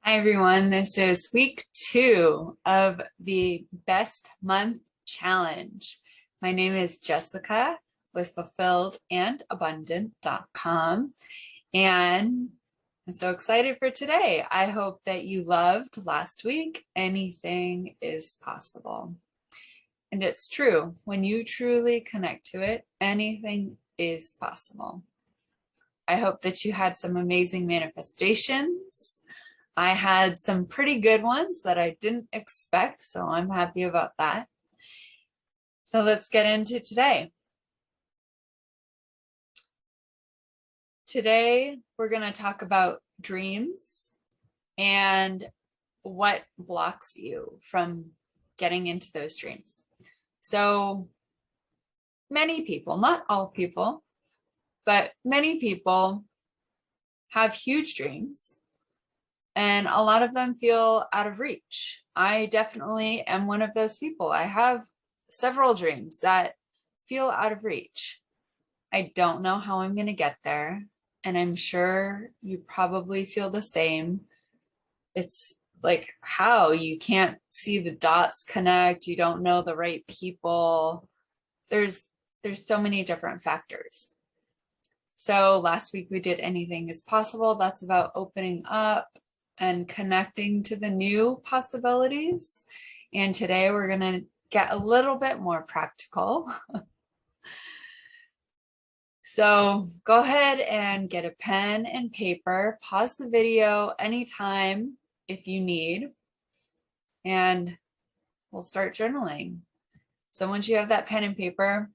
Hi, everyone. This is week 2 of the Best Month Challenge. My name is Jessica with fulfilledandabundant.com, and I'm so excited for today. I hope that you loved last week. Anything is possible. And it's true. When you truly connect to it, anything is possible. I hope that you had some amazing manifestations. I had some pretty good ones that I didn't expect, so I'm happy about that. So let's get into today. Today, we're going to talk about dreams and what blocks you from getting into those dreams. So many people, not all people, but many people have huge dreams. And a lot of them feel out of reach. I definitely am one of those people. I have several dreams that feel out of reach. I don't know how I'm going to get there. And I'm sure you probably feel the same. It's like how you can't see the dots connect. You don't know the right people. There's so many different factors. So last week we did Anything is Possible. That's about opening up and connecting to the new possibilities. And today we're going to get a little bit more practical. So go ahead and get a pen and paper, pause the video anytime if you need, and we'll start journaling. So once you have that pen and paper,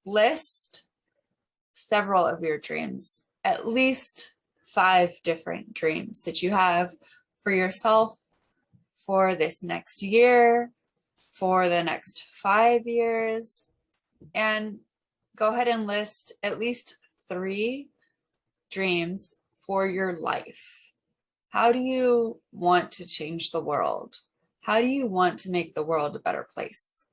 list several of your dreams, at least 5 different dreams that you have for yourself for this next year, for the next 5 years, and go ahead and list at least 3 dreams for your life. How do you want to change the world? How do you want to make the world a better place?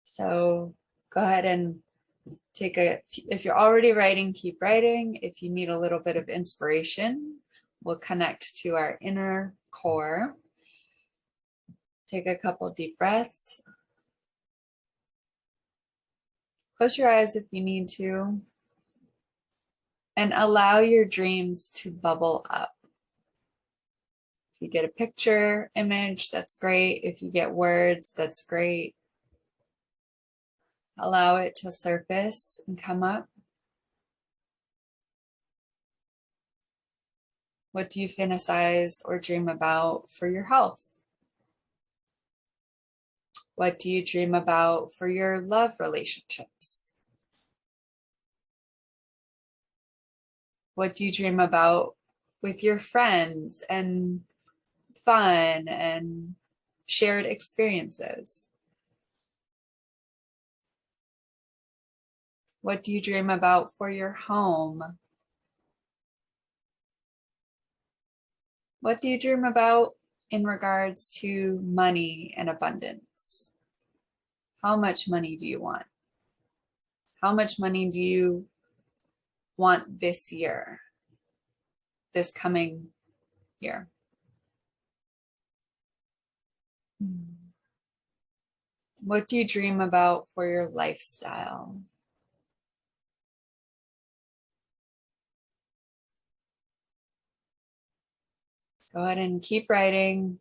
So go ahead and if you're already writing, keep writing. If you need a little bit of inspiration, we'll connect to our inner core. Take a couple deep breaths. Close your eyes if you need to. And allow your dreams to bubble up. If you get a picture, image, that's great. If you get words, that's great. Allow it to surface and come up. What do you fantasize or dream about for your health? What do you dream about for your love relationships? What do you dream about with your friends and fun and shared experiences? What do you dream about for your home? What do you dream about in regards to money and abundance? How much money do you want? How much money do you want this year, this coming year? What do you dream about for your lifestyle? Go ahead and keep writing.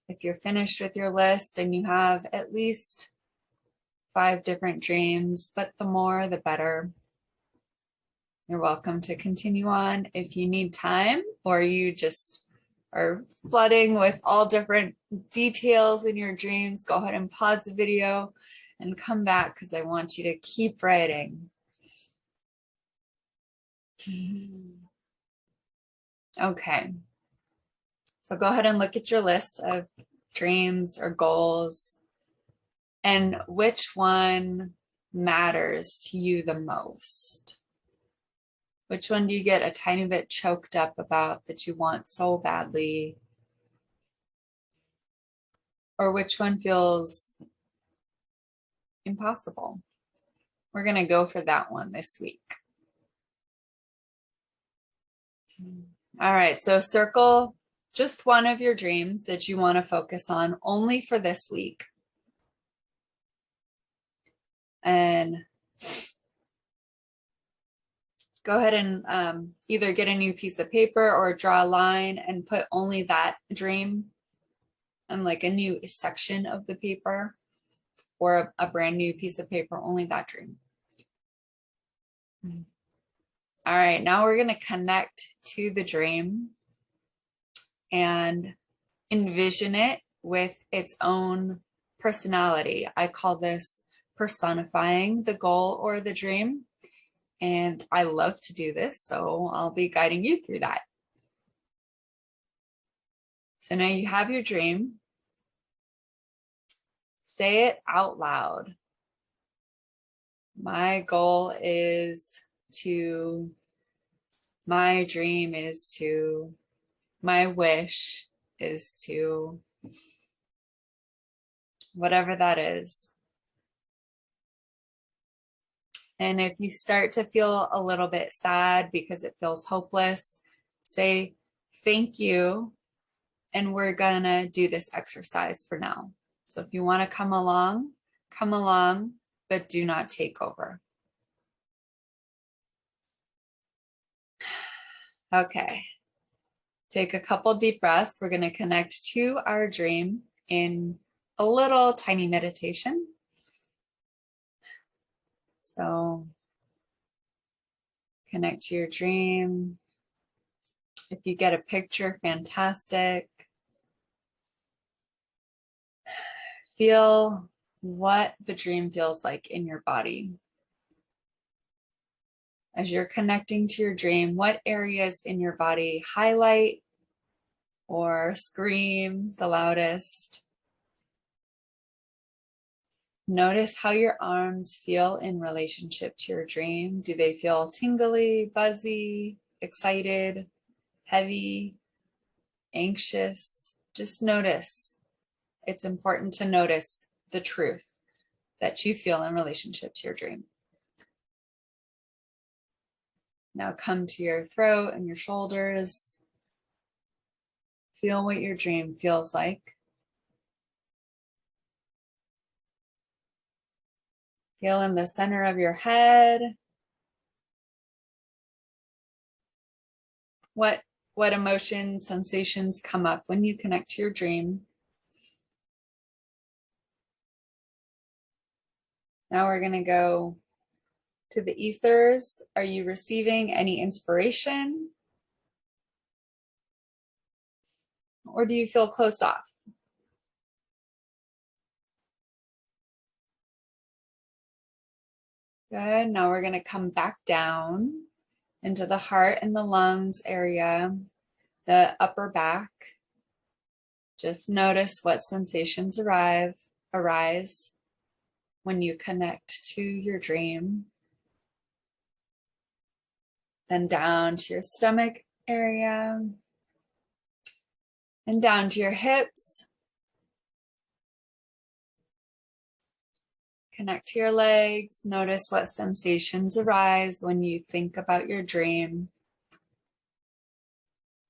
If you're finished with your list and you have at least 5 different dreams, but the more, the better. You're welcome to continue on. If you need time or you just are flooding with all different details in your dreams, go ahead and pause the video and come back because I want you to keep writing. Okay. So go ahead and look at your list of dreams or goals and which one matters to you the most. Which one do you get a tiny bit choked up about that you want so badly? Or which one feels impossible? We're going to go for that one this week. All right, so circle just one of your dreams that you want to focus on only for this week. And go ahead and either get a new piece of paper or draw a line and put only that dream and like a new section of the paper, or a brand new piece of paper, only that dream. All right, now we're going to connect to the dream and envision it with its own personality. I call this personifying the goal or the dream. And I love to do this, so I'll be guiding you through that. So now you have your dream. Say it out loud. My goal is to, my dream is to, my wish is to, whatever that is. And if you start to feel a little bit sad because it feels hopeless, say thank you. And we're gonna do this exercise for now. So if you want to come along, but do not take over. Okay. Take a couple deep breaths. We're going to connect to our dream in a little tiny meditation. So connect to your dream. If you get a picture, fantastic. Feel what the dream feels like in your body. As you're connecting to your dream, what areas in your body highlight or scream the loudest? Notice how your arms feel in relationship to your dream. Do they feel tingly, buzzy, excited, heavy, anxious? Just notice. It's important to notice the truth that you feel in relationship to your dream. Now come to your throat and your shoulders. Feel what your dream feels like. Feel in the center of your head. What emotions, sensations come up when you connect to your dream? Now we're going to go to the ethers. Are you receiving any inspiration? Or do you feel closed off? Good. Now we're going to come back down into the heart and the lungs area, the upper back. Just notice what sensations arise when you connect to your dream. Then down to your stomach area and down to your hips. Connect to your legs. Notice what sensations arise when you think about your dream.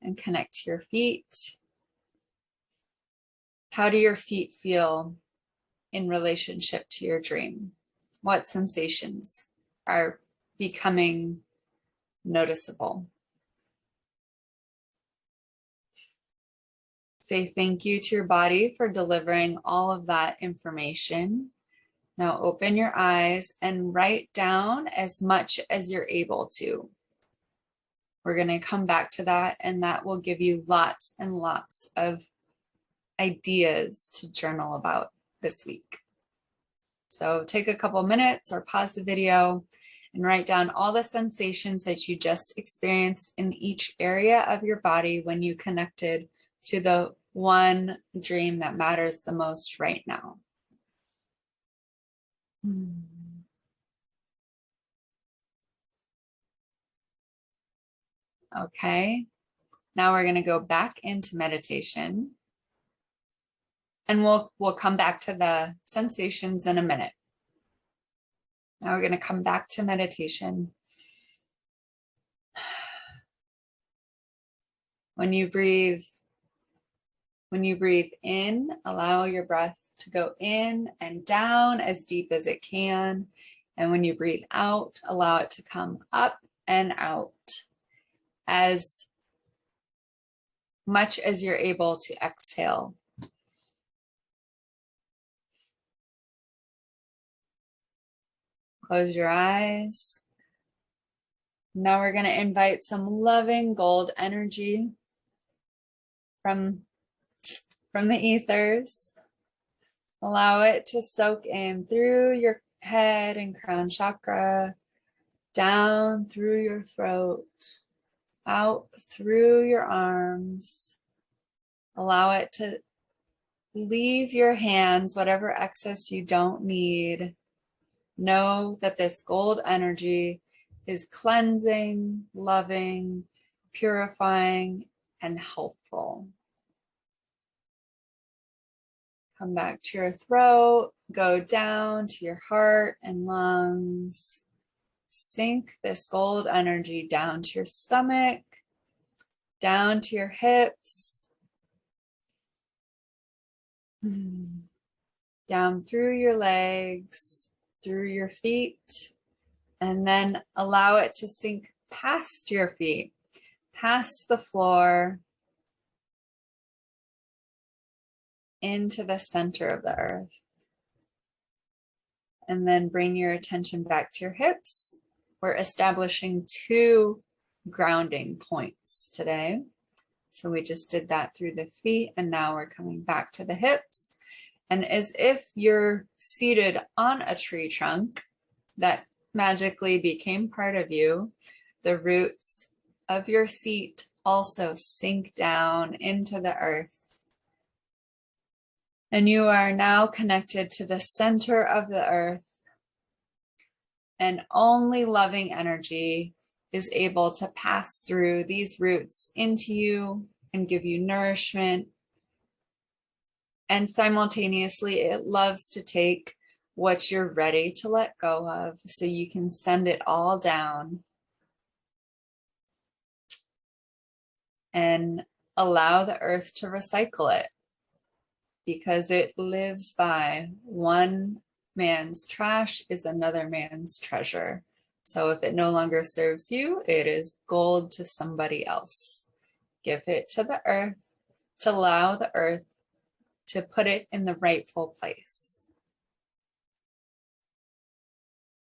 And connect to your feet. How do your feet feel in relationship to your dream? What sensations are becoming noticeable? Say thank you to your body for delivering all of that information. Now open your eyes and write down as much as you're able to. We're going to come back to that, and that will give you lots and lots of ideas to journal about this week. So take a couple minutes or pause the video and write down all the sensations that you just experienced in each area of your body when you connected to the one dream that matters the most right now. Okay, now we're going to go back into meditation, and we'll come back to the sensations in a minute. Now we're going to come back to meditation. When you breathe in, allow your breath to go in and down as deep as it can. And when you breathe out, allow it to come up and out as much as you're able to exhale. Close your eyes. Now we're going to invite some loving gold energy from the ethers. Allow it to soak in through your head and crown chakra, down through your throat, out through your arms. Allow it to leave your hands, whatever excess you don't need. Know that this gold energy is cleansing, loving, purifying, and helpful. Come back to your throat, go down to your heart and lungs. Sink this gold energy down to your stomach, down to your hips, down through your legs, through your feet, and then allow it to sink past your feet, past the floor, into the center of the earth. And then bring your attention back to your hips. We're establishing 2 grounding points today. So we just did that through the feet, and now we're coming back to the hips. And as if you're seated on a tree trunk that magically became part of you, the roots of your seat also sink down into the earth. And you are now connected to the center of the earth, and only loving energy is able to pass through these roots into you and give you nourishment. And simultaneously, it loves to take what you're ready to let go of, so you can send it all down and allow the earth to recycle it. Because it lives by one man's trash is another man's treasure. So if it no longer serves you, it is gold to somebody else. Give it to the earth, to allow the earth to put it in the rightful place.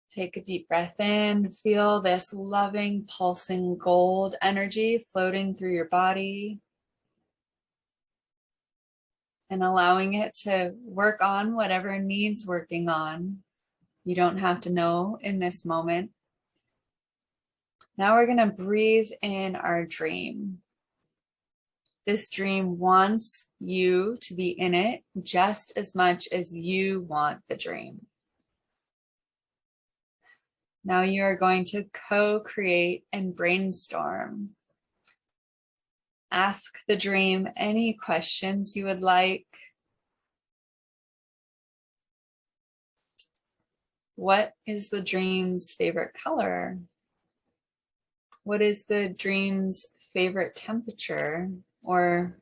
Take a deep breath in, feel this loving, pulsing gold energy floating through your body, and allowing it to work on whatever needs working on. You don't have to know in this moment. Now we're going to breathe in our dream. This dream wants you to be in it just as much as you want the dream. Now you are going to co-create and brainstorm. Ask the dream any questions you would like. What is the dream's favorite color? What is the dream's favorite temperature? Or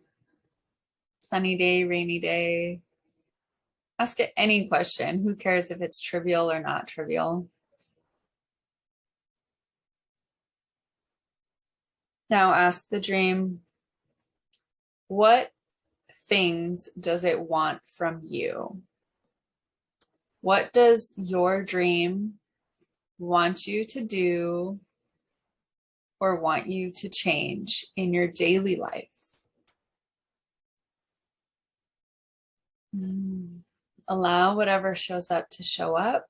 sunny day, rainy day? Ask it any question. Who cares if it's trivial or not trivial? Now ask the dream, what things does it want from you? What does your dream want you to do or want you to change in your daily life? Allow whatever shows up to show up.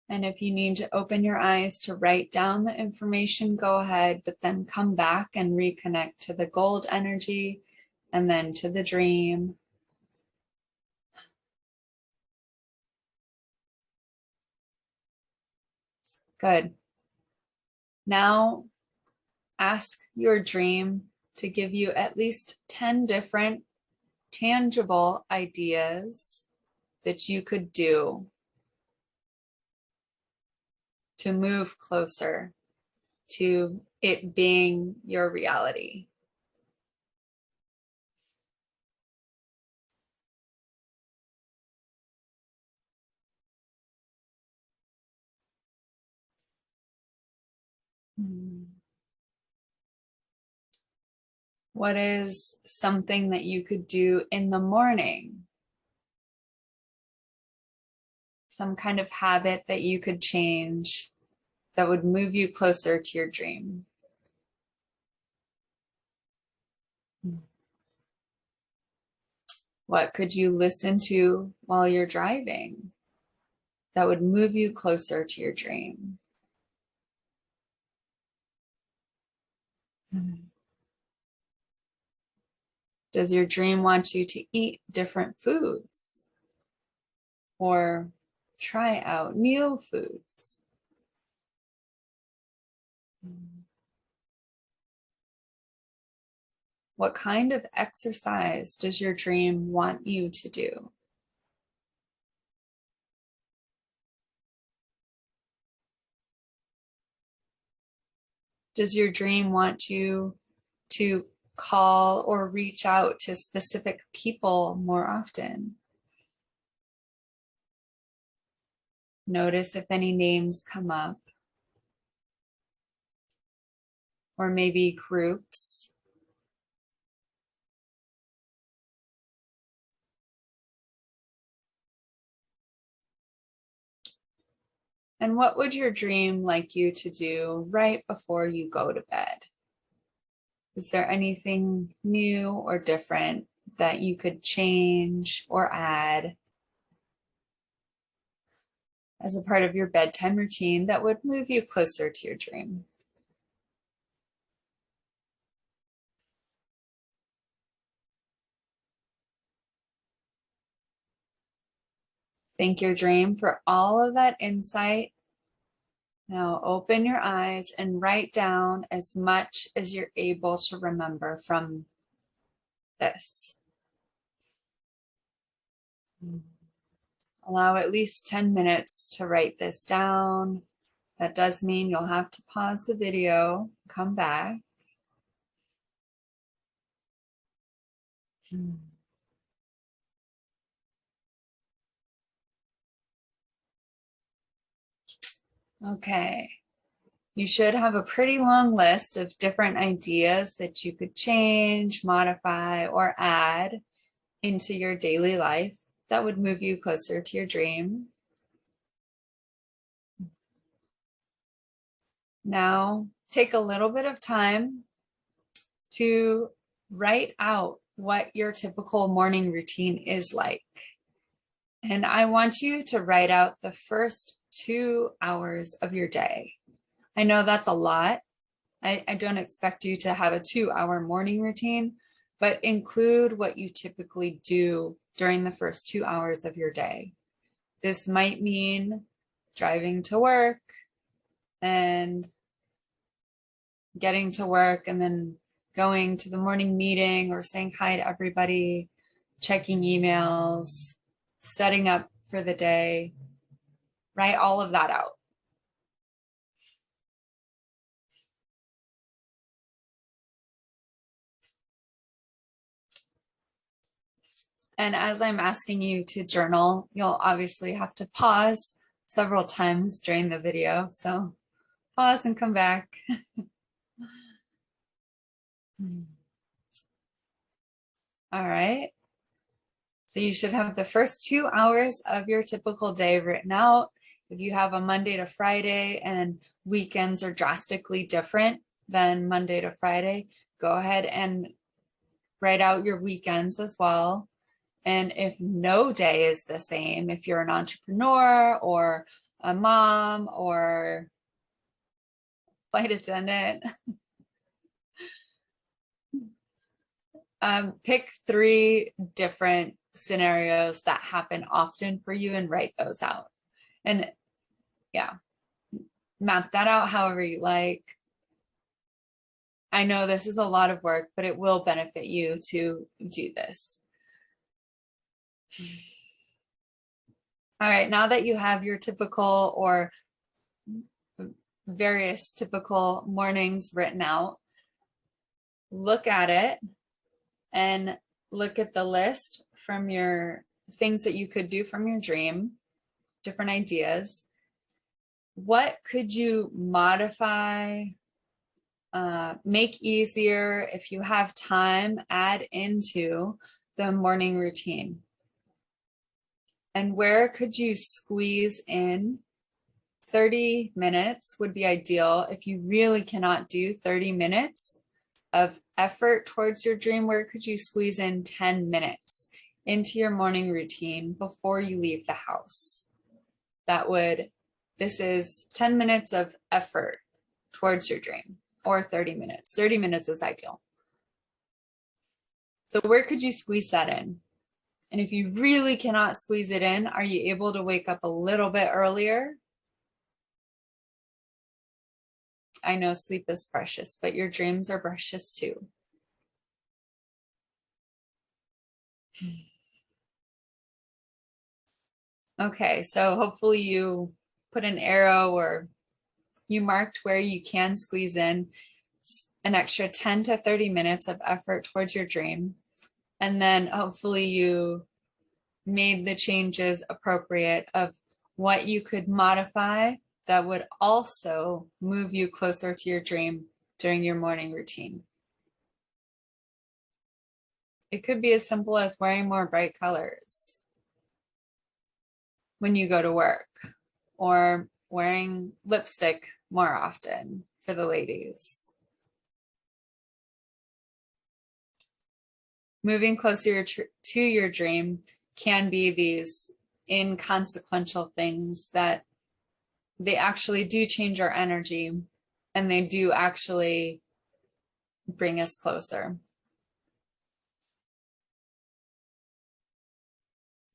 And if you need to open your eyes to write down the information, go ahead, but then come back and reconnect to the gold energy and then to the dream. Good. Now ask your dream to give you at least 10 different tangible ideas that you could do to move closer to it being your reality? What is something that you could do in the morning? Some kind of habit that you could change that would move you closer to your dream. What could you listen to while you're driving that would move you closer to your dream? Does your dream want you to eat different foods or try out new foods? What kind of exercise does your dream want you to do? Does your dream want you to call or reach out to specific people more often? Notice if any names come up, or maybe groups. And what would your dream like you to do right before you go to bed? Is there anything new or different that you could change or add as a part of your bedtime routine that would move you closer to your dream? Thank your dream for all of that insight. Now open your eyes and write down as much as you're able to remember from this. Allow at least 10 minutes to write this down. That does mean you'll have to pause the video, come back. Okay. You should have a pretty long list of different ideas that you could change, modify, or add into your daily life that would move you closer to your dream. Now, take a little bit of time to write out what your typical morning routine is like. And I want you to write out the first 2 hours of your day. I know that's a lot. I don't expect you to have a 2-hour morning routine, but include what you typically do during the first 2 hours of your day. This might mean driving to work and getting to work and then going to the morning meeting or saying hi to everybody, checking emails, setting up for the day. Write all of that out. And as I'm asking you to journal, you'll obviously have to pause several times during the video. So pause and come back. All right. So you should have the first 2 hours of your typical day written out. If you have a Monday to Friday and weekends are drastically different than Monday to Friday, go ahead and write out your weekends as well. And if no day is the same, if you're an entrepreneur or a mom or flight attendant, pick 3 different scenarios that happen often for you and write those out. And yeah, map that out however you like. I know this is a lot of work, but it will benefit you to do this. All right, now that you have your typical or various typical mornings written out, look at it and look at the list from your things that you could do from your dream, different ideas. What could you modify, make easier, if you have time, add into the morning routine? And where could you squeeze in 30 minutes would be ideal. If you really cannot do 30 minutes of effort towards your dream, where could you squeeze in 10 minutes into your morning routine before you leave the house? This is 10 minutes of effort towards your dream, or 30 minutes. 30 minutes is ideal. So where could you squeeze that in? And if you really cannot squeeze it in, are you able to wake up a little bit earlier? I know sleep is precious, but your dreams are precious too. Okay, so hopefully you put an arrow or you marked where you can squeeze in an extra 10 to 30 minutes of effort towards your dream. And then hopefully you made the changes appropriate of what you could modify that would also move you closer to your dream during your morning routine. It could be as simple as wearing more bright colors when you go to work, or wearing lipstick more often for the ladies. Moving closer to your dream can be these inconsequential things that they actually do change our energy, and they do actually bring us closer.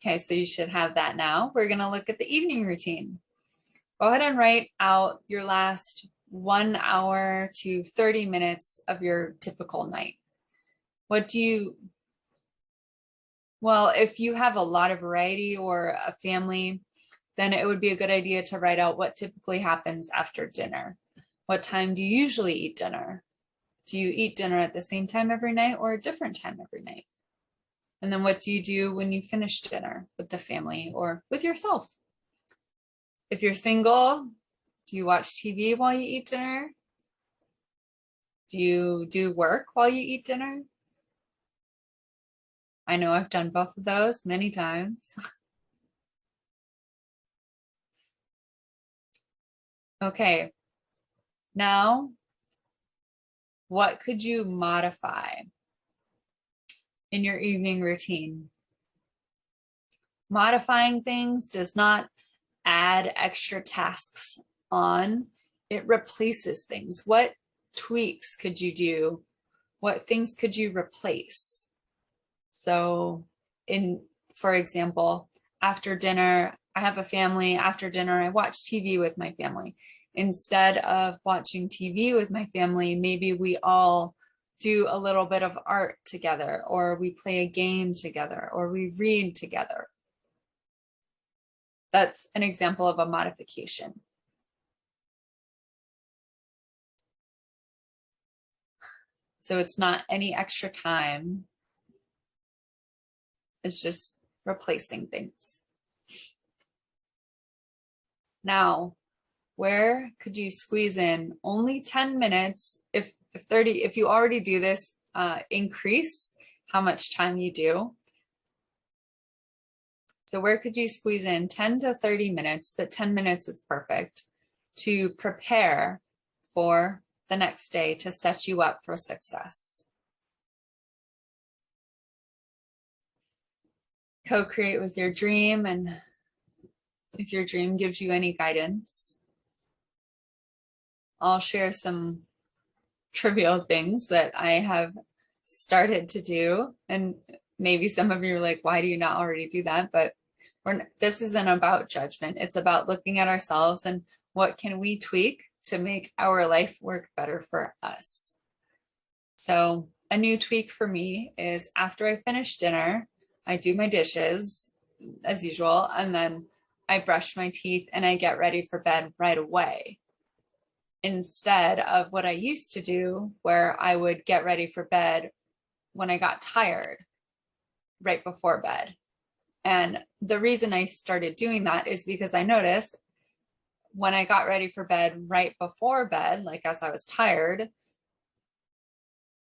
Okay, so you should have that now. We're going to look at the evening routine. Go ahead and write out your last 1 hour to 30 minutes of your typical night. Well, if you have a lot of variety or a family, then it would be a good idea to write out what typically happens after dinner. What time do you usually eat dinner? Do you eat dinner at the same time every night or a different time every night? And then what do you do when you finish dinner with the family or with yourself? If you're single, do you watch TV while you eat dinner? Do you do work while you eat dinner? I know I've done both of those many times. Okay, now what could you modify in your evening routine? Modifying things does not add extra tasks on, it replaces things. What tweaks could you do? What things could you replace? So for example, after dinner, I have a family. After dinner, I watch TV with my family. Instead of watching TV with my family, maybe we all do a little bit of art together, or we play a game together, or we read together. That's an example of a modification. So it's not any extra time. It's just replacing things. Now, where could you squeeze in only 10 minutes? If you already do this, increase how much time you do. So where could you squeeze in 10 to 30 minutes, but 10 minutes is perfect, to prepare for the next day to set you up for success? Co-create with your dream, and if your dream gives you any guidance, I'll share some trivial things that I have started to do. And maybe some of you are like, why do you not already do that? But this isn't about judgment. It's about looking at ourselves and what can we tweak to make our life work better for us. So a new tweak for me is after I finish dinner, I do my dishes as usual, and then I brush my teeth and I get ready for bed right away. instead of what I used to do, where I would get ready for bed when I got tired right before bed. And the reason I started doing that is because I noticed when I got ready for bed right before bed, like as I was tired,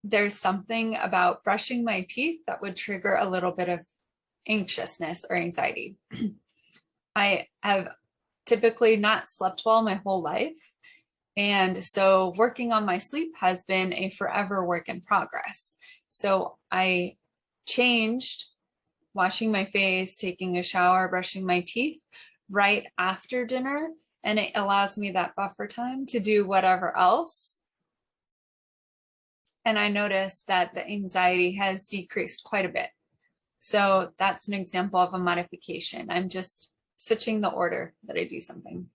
there's something about brushing my teeth that would trigger a little bit of anxiousness or anxiety. I have typically not slept well my whole life. And so working on my sleep has been a forever work in progress. So I changed washing my face, taking a shower, brushing my teeth right after dinner. And it allows me that buffer time to do whatever else. And I noticed that the anxiety has decreased quite a bit. So that's an example of a modification. I'm just switching the order that I do something.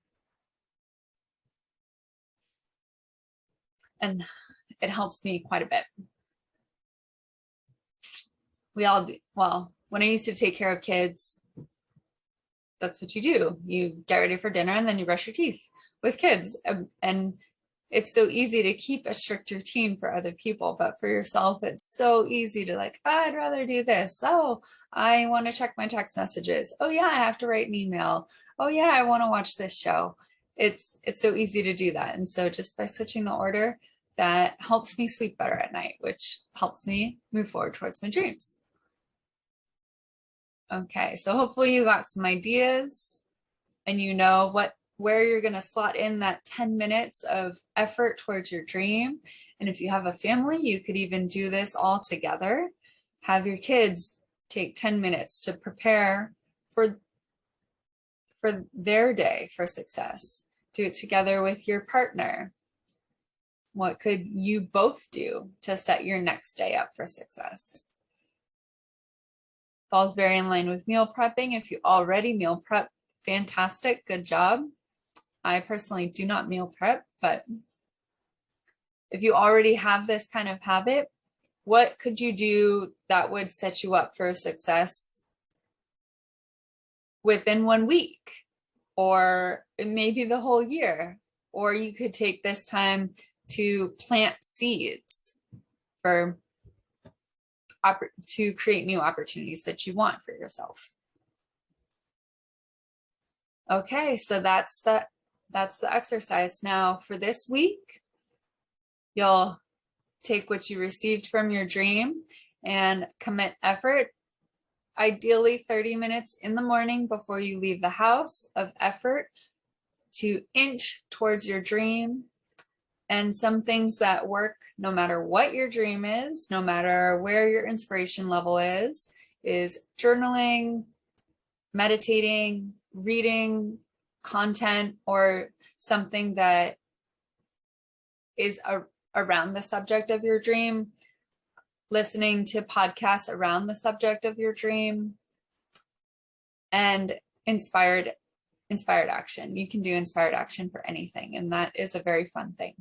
And it helps me quite a bit. We all do. Well, when I used to take care of kids, that's what you do. You get ready for dinner and then you brush your teeth with kids. And it's so easy to keep a strict routine for other people, but for yourself, it's so easy to like, oh, I'd rather do this. Oh, I want to check my text messages. Oh yeah, I have to write an email. Oh yeah, I want to watch this show. It's so easy to do that. And so just by switching the order, that helps me sleep better at night, which helps me move forward towards my dreams. Okay, so hopefully you got some ideas and you know where you're going to slot in that 10 minutes of effort towards your dream. And if you have a family, you could even do this all together. Have your kids take 10 minutes to prepare for their day for success. Do it together with your partner. What could you both do to set your next day up for success? Falls very in line with meal prepping. If you already meal prep, fantastic, good job. I personally do not meal prep, but if you already have this kind of habit, what could you do that would set you up for success within 1 week or maybe the whole year? Or you could take this time to plant seeds to create new opportunities that you want for yourself. Okay, so that's the exercise. Now for this week, you'll take what you received from your dream and commit effort, ideally 30 minutes in the morning before you leave the house of effort to inch towards your dream. And some things that work no matter what your dream is, no matter where your inspiration level is journaling, meditating, reading content or something that is around the subject of your dream, listening to podcasts around the subject of your dream, and inspired action. You can do inspired action for anything, and that is a very fun thing.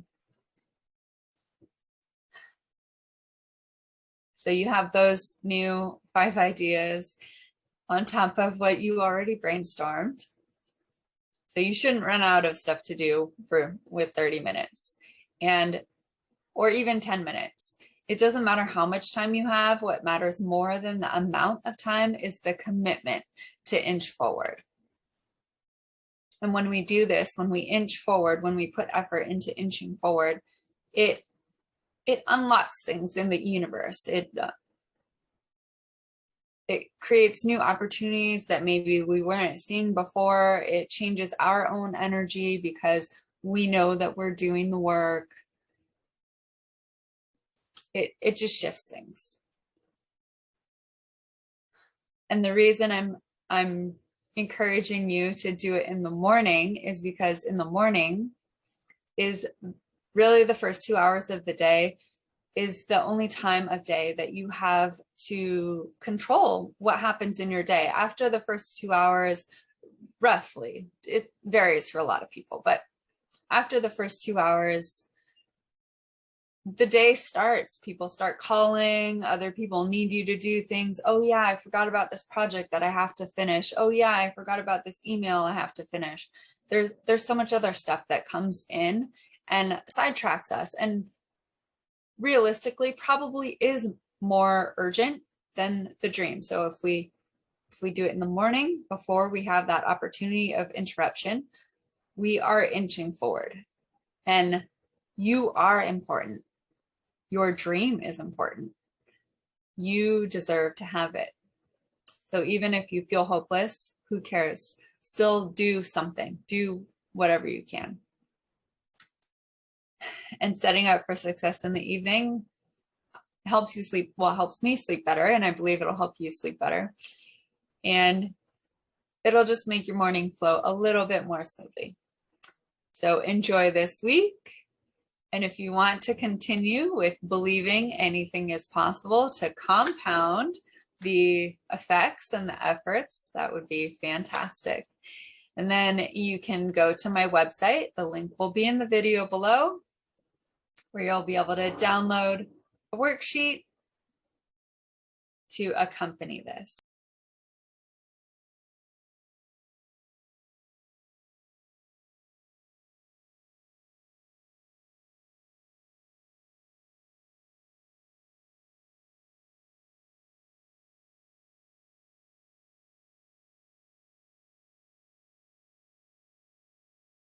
So you have those new 5 ideas on top of what you already brainstormed. So you shouldn't run out of stuff to do with 30 minutes or even 10 minutes. It doesn't matter how much time you have. What matters more than the amount of time is the commitment to inch forward. And when we do this, when we inch forward, when we put effort into inching forward, it unlocks things in the universe. It creates new opportunities that maybe we weren't seeing before. It changes our own energy because we know that we're doing the work. It just shifts things. And the reason I'm encouraging you to do it in the morning is because in the morning is really the first 2 hours of the day is the only time of day that you have to control what happens in your day. After the first 2 hours, roughly, it varies for a lot of people, but after the first 2 hours, the day starts. People start calling, other people need you to do things. Oh yeah, I forgot about this project that I have to finish. Oh yeah, I forgot about this email I have to finish. There's so much other stuff that comes in, and sidetracks us, and realistically probably is more urgent than the dream. So if we do it in the morning before we have that opportunity of interruption, we are inching forward. And you are important. Your dream is important. You deserve to have it. So even if you feel hopeless, who cares? Still do something. Do whatever you can. And setting up for success in the evening helps you sleep, well, helps me sleep better, and I believe it'll help you sleep better. And it'll just make your morning flow a little bit more smoothly. So enjoy this week. And if you want to continue with believing anything is possible to compound the effects and the efforts, that would be fantastic. And then you can go to my website. The link will be in the video below, where you'll be able to download a worksheet to accompany this.